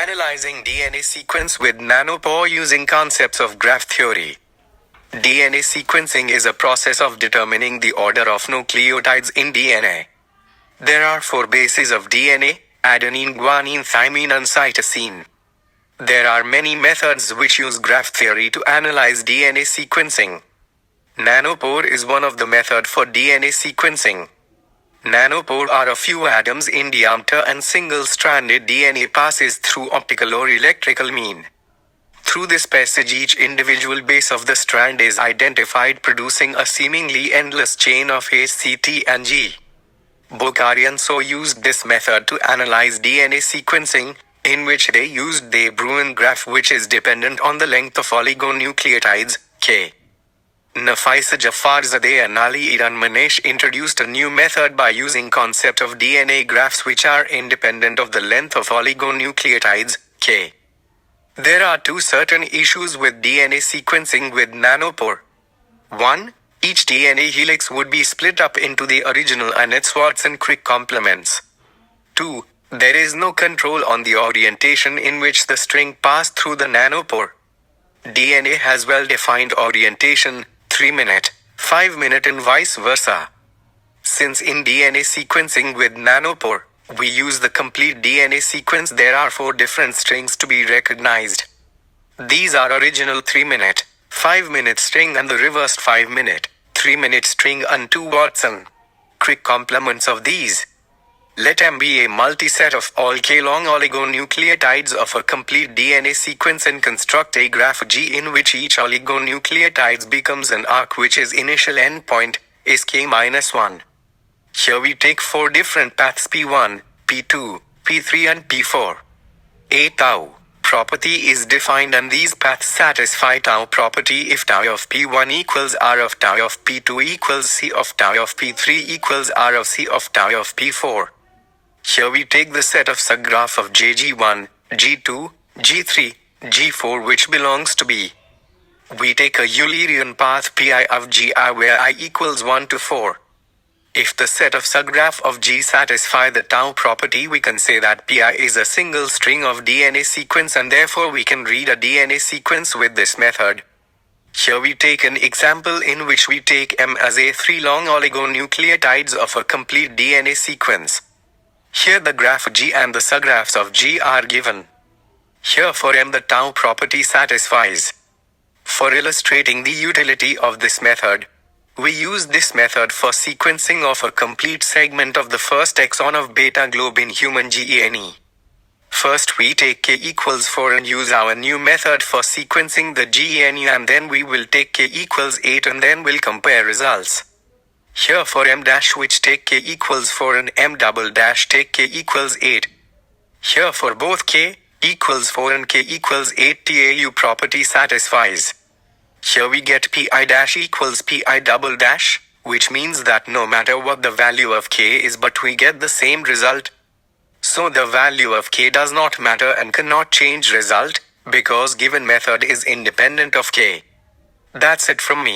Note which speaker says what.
Speaker 1: Analyzing DNA sequence with nanopore using concepts of graph theory. DNA sequencing is a process of determining the order of nucleotides in DNA. There are 4 bases of DNA: adenine, guanine, thymine, and cytosine. There are many methods which use graph theory to analyze DNA sequencing. Nanopore is one of the methods for DNA sequencing. Nanopore are a few atoms in diameter and single-stranded DNA passes through optical or electrical mean. Through this passage, each individual base of the strand is identified, producing a seemingly endless chain of A, C, T, and G. Bokharian used this method to analyze DNA sequencing, in which they used the Bruin graph, which is dependent on the length of oligonucleotides, K. Nafisa Jafarzadeh and Ali Iran Manesh introduced a new method by using concept of DNA graphs which are independent of the length of oligonucleotides, K. There are 2 certain issues with DNA sequencing with nanopore. 1. Each DNA helix would be split up into the original and its Watson-Crick complements. 2. There is no control on the orientation in which the string passed through the nanopore. DNA has well-defined orientation, 3-minute, 5-minute, and vice versa. Since in DNA sequencing with nanopore, we use the complete DNA sequence, there are 4 different strings to be recognized. These are original 3-minute, 5-minute string and the reversed 5-minute, 3-minute string and 2 Watson-Crick complements of these. Let M be a multiset of all K long oligonucleotides of a complete DNA sequence and construct a graph G in which each oligonucleotide becomes an arc which its initial endpoint is K-1. Here we take 4 different paths P1, P2, P3 and P4. A tau property is defined and these paths satisfy tau property if tau of P1 equals R of tau of P2 equals C of tau of P3 equals R of C of tau of P4. Here we take the set of subgraph of G1, G2, G3, G4 which belongs to B. We take a Eulerian path Pi of Gi where I equals 1 to 4. If the set of subgraph of G satisfy the tau property, we can say that Pi is a single string of DNA sequence and therefore we can read a DNA sequence with this method. Here we take an example in which we take M as a 3 long oligonucleotides of a complete DNA sequence. Here the graph G and the subgraphs of G are given. Here for M the tau property satisfies. For illustrating the utility of this method, we use this method for sequencing of a complete segment of the first exon of beta globe in human gene. First we take K equals 4 and use our new method for sequencing the gene, and then we will take K equals 8 and then we'll compare results. Here for M dash which take K equals 4 and M double dash take K equals 8. Here for both K equals 4 and K equals 8 tau property satisfies. Here we get Pi dash equals Pi double dash, which means that no matter what the value of K is but we get the same result. So the value of K does not matter and cannot change result, because given method is independent of K. That's it from me.